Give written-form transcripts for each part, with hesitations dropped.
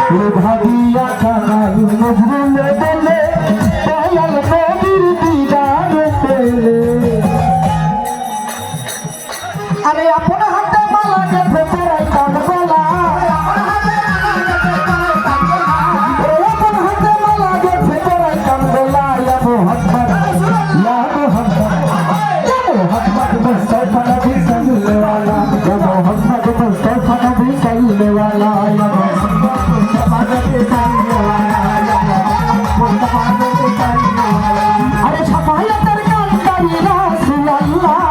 ভাবিয়া কানাই নজরুলে বলে দয়াল নবীর দিদার পেলে আরে আপন হাতে মালা গেছে পরাই কান গলা আপন হাতে মালা গেছে পরাই কান গলা ইয়া মোহাম্মদ मुस्तफा नबी सल्लल्लाहु अलैहि या मोहम्मद मुस्तफा नबी सल्लल्लाहु अलैहि मुस्तफा नबी मुस्तफा नबी अरे शफाअतर कांतारी रसूल अल्लाह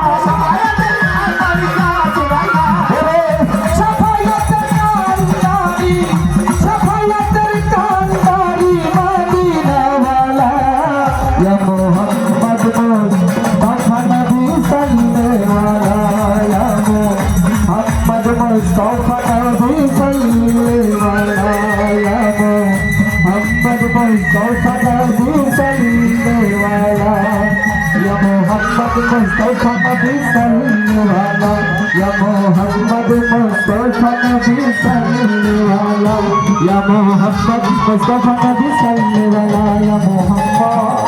शफाअतर कांतारी मदीना वाला या मोहम्मद मुस्तफा नबी मुस्तफा नबी मोहम्मद मुस्तफा नबी या मोहम्मद मुस्तफा नबी या मोहम्मद मुस्तफा नबी या मोहम्मद मुस्तफा नबी या मोहम्मद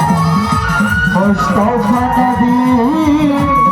मुस्तफा नबी